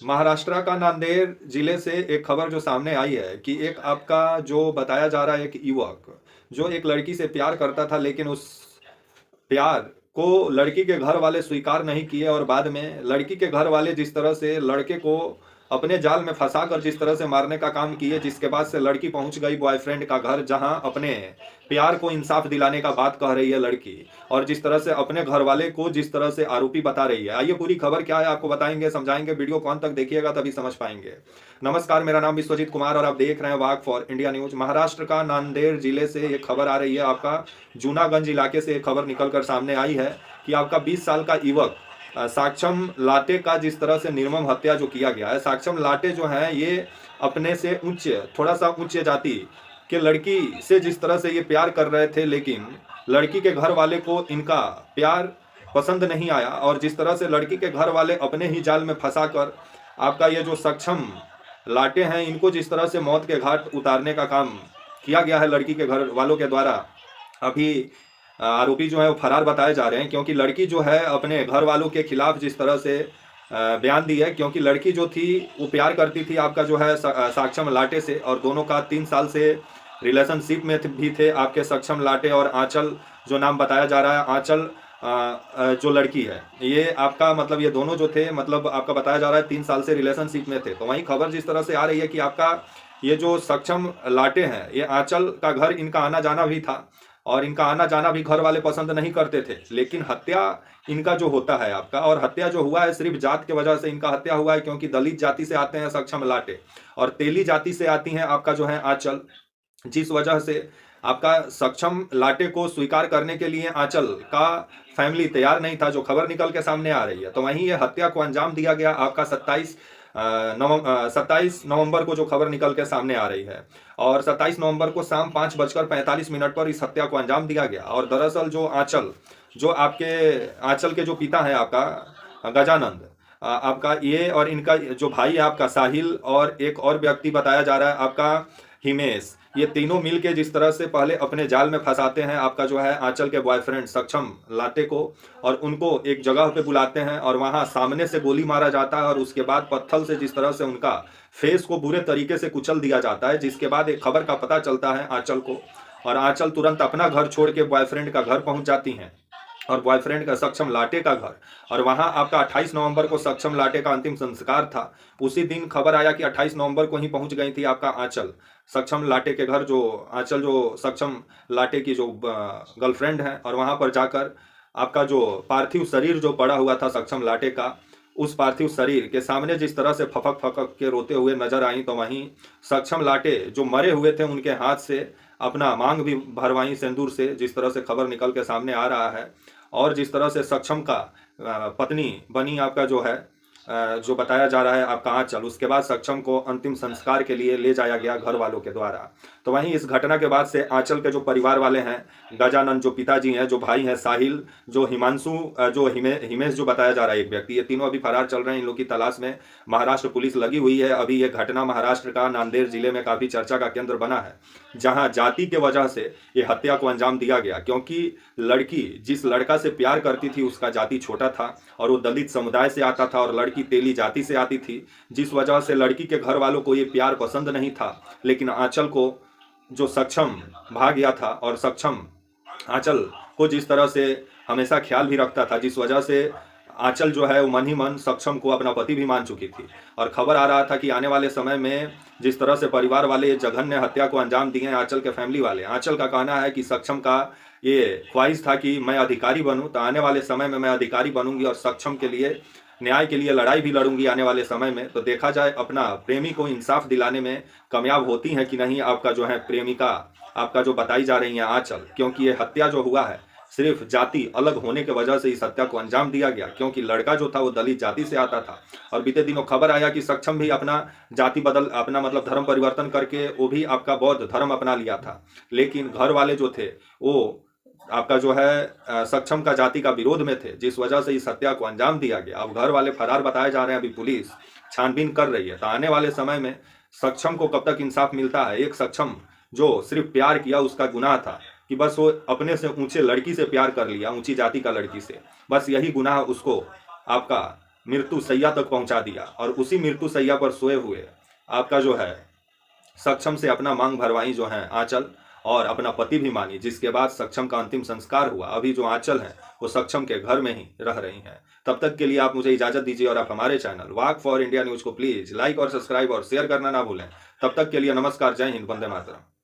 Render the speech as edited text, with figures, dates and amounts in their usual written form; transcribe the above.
महाराष्ट्र का नांदेड़ जिले से एक खबर जो सामने आई है कि एक आपका जो बताया जा रहा है एक युवक जो एक लड़की से प्यार करता था, लेकिन उस प्यार को लड़की के घर वाले स्वीकार नहीं किए और बाद में लड़की के घर वाले जिस तरह से लड़के को अपने जाल में फंसा कर जिस तरह से मारने का काम किए, जिसके बाद से लड़की पहुंच गई बॉयफ्रेंड का घर, जहां अपने प्यार को इंसाफ दिलाने का बात कह रही है लड़की, और जिस तरह से अपने घर वाले को जिस तरह से आरोपी बता रही है। आइए पूरी खबर क्या है आपको बताएंगे, समझाएंगे, वीडियो कौन तक देखिएगा तभी समझ पाएंगे। नमस्कार, मेरा नाम विश्वजीत कुमार और आप देख रहे हैं वाक फॉर इंडिया न्यूज। महाराष्ट्र का नांदेड़ जिले से एक खबर आ रही है, आपका जूनागंज इलाके से एक खबर निकलकर सामने आई है कि आपका 20 साल का युवक साक्षम लाटे का जिस तरह से निर्मम हत्या जो किया गया है। साक्षम लाटे जो है ये अपने से उच्च, थोड़ा सा उच्च जाति के लड़की से जिस तरह से ये प्यार कर रहे थे, लेकिन लड़की के घर वाले को इनका प्यार पसंद नहीं आया और जिस तरह से लड़की के घर वाले अपने ही जाल में फंसा कर आपका ये जो सक्षम लाटे हैं इनको जिस तरह से मौत के घाट उतारने का काम किया गया है लड़की के घर वालों के द्वारा। अभी आरोपी जो है वो फरार बताए जा रहे हैं, क्योंकि लड़की जो है अपने घर वालों के खिलाफ जिस तरह से बयान दी है, क्योंकि लड़की जो थी वो प्यार करती थी आपका जो है साक्षम लाटे से, और दोनों का 3 साल से रिलेशनशिप में भी थे आपके सक्षम लाटे और आंचल जो नाम बताया जा रहा है। आंचल जो लड़की है ये आपका मतलब ये दोनों जो थे मतलब आपका बताया जा रहा है 3 साल से रिलेशनशिप में थे। तो वहीं खबर जिस तरह से आ रही है कि आपका ये जो सक्षम लाटे हैं ये आंचल का घर इनका आना जाना भी था और इनका आना जाना भी घर वाले पसंद नहीं करते थे, लेकिन हत्या इनका जो होता है आपका, और हत्या जो हुआ है सिर्फ जात के वजह से इनका हत्या हुआ है, क्योंकि दलित जाति से आते हैं सक्षम लाटे और तेली जाति से आती हैं आपका जो है आंचल, जिस वजह से आपका सक्षम लाटे को स्वीकार करने के लिए आंचल का फैमिली तैयार नहीं था, जो खबर निकल के सामने आ रही है। तो वहीं ये हत्या को अंजाम दिया गया आपका 27 नवंबर को जो खबर निकल के सामने आ रही है, और 27 नवंबर को शाम 5:45 पर इस हत्या को अंजाम दिया गया। और दरअसल जो आंचल जो आपके आंचल के जो पिता है आपका गजानंद, आपका ये और इनका जो भाई है आपका साहिल और एक और व्यक्ति बताया जा रहा है आपका हिमेश, ये तीनों मिलके जिस तरह से पहले अपने जाल में फंसाते हैं आपका जो है आंचल के बॉयफ्रेंड सक्षम लाटे को, और उनको एक जगह पे बुलाते हैं और वहां सामने से गोली मारा जाता है और उसके बाद पत्थर से जिस तरह से उनका फेस को बुरे तरीके से कुचल दिया जाता है, जिसके बाद एक खबर का पता चलता है आंचल को, और आंचल तुरंत अपना घर छोड़ के बॉयफ्रेंड का घर पहुंच जाती हैं और बॉयफ्रेंड का सक्षम लाटे का घर, और वहां आपका 28 नवंबर को सक्षम लाटे का अंतिम संस्कार था। उसी दिन खबर आया कि 28 नवंबर को ही पहुंच गई थी आपका आंचल सक्षम लाटे के घर, जो आंचल जो सक्षम लाटे की जो गर्लफ्रेंड है, और वहां पर जाकर आपका जो पार्थिव शरीर जो पड़ा हुआ था सक्षम लाटे का, उस पार्थिव शरीर के सामने जिस तरह से फपक फपक के रोते हुए नजर आई, तो वहीं सक्षम लाटे जो मरे हुए थे उनके हाथ से अपना मांग भी भरवाई सिंदूर से, जिस तरह से खबर निकल के सामने आ रहा है। और जिस तरह से सक्षम का पत्नी बनी आपका जो है जो बताया जा रहा है आपका आंचल, उसके बाद सक्षम को अंतिम संस्कार के लिए ले जाया गया घर वालों के द्वारा। तो वहीं इस घटना के बाद से आंचल के जो परिवार वाले हैं, गजानंद जो पिताजी हैं, जो भाई हैं साहिल, जो हिमांशु, जो हिमेश जो बताया जा रहा है एक व्यक्ति, ये तीनों अभी फरार चल रहे हैं। इन लोग की तलाश में महाराष्ट्र पुलिस लगी हुई है। अभी ये घटना महाराष्ट्र का नांदेड़ जिले में काफी चर्चा का केंद्र बना है, जहां जाति के वजह से ये हत्या को अंजाम दिया गया, क्योंकि लड़की जिस लड़का से प्यार करती थी उसका जाति छोटा था और वो दलित समुदाय से आता था, और लड़की तेली जाति से आती थी, जिस वजह से लड़की के घर वालों को ये प्यार पसंद नहीं था। लेकिन आंचल को जो सक्षम भाग गया था, और सक्षम आंचल को जिस तरह से हमेशा ख्याल भी रखता था, जिस वजह से आंचल जो है वो मन ही मन सक्षम को अपना पति भी मान चुकी थी। और खबर आ रहा था कि आने वाले समय में जिस तरह से परिवार वाले ये जघन्य हत्या को अंजाम दिए हैं आंचल के फैमिली वाले, आंचल का कहना है कि सक्षम का ये ख्वाहिश था कि मैं अधिकारी बनूं, तो आने वाले समय में मैं अधिकारी बनूंगी और सक्षम के लिए न्याय के लिए लड़ाई भी लड़ूंगी आने वाले समय में। तो देखा जाए अपना प्रेमी को इंसाफ दिलाने में कामयाब होती हैं कि नहीं आपका जो है प्रेमिका आपका जो बताई जा रही है आंचल, क्योंकि ये हत्या जो हुआ है सिर्फ जाति अलग होने की वजह से इस हत्या को अंजाम दिया गया, क्योंकि लड़का जो था वो दलित जाति से आता था। और बीते दिनों खबर आया कि सक्षम भी अपना जाति बदल, अपना मतलब धर्म परिवर्तन करके वो भी आपका बौद्ध धर्म अपना लिया था, लेकिन घर वाले जो थे वो आपका जो है सक्षम का जाति का विरोध में थे, जिस वजह से इस हत्या को अंजाम दिया गया। अब घर वाले फरार बताए जा रहे हैं, अभी पुलिस छानबीन कर रही है। तो आने वाले समय में सक्षम को कब तक इंसाफ मिलता है। एक सक्षम जो सिर्फ प्यार किया उसका गुनाह था कि बस वो अपने से ऊंचे लड़की से प्यार कर लिया, ऊंची जाति का लड़की से, बस यही गुनाह उसको आपका मृत्यु शैया तक पहुंचा दिया और उसी मृत्यु शैया पर सोए हुए आपका जो है सक्षम से अपना मांग भरवाई जो है आंचल, और अपना पति भी मानी, जिसके बाद सक्षम का अंतिम संस्कार हुआ। अभी जो आंचल है वो सक्षम के घर में ही रह रही हैं। तब तक के लिए आप मुझे इजाजत दीजिए और आप हमारे channel walk for India news को प्लीज लाइक और सब्सक्राइब और शेयर करना ना भूलें। तब तक के लिए नमस्कार, जय हिंद, वंदे मातरम।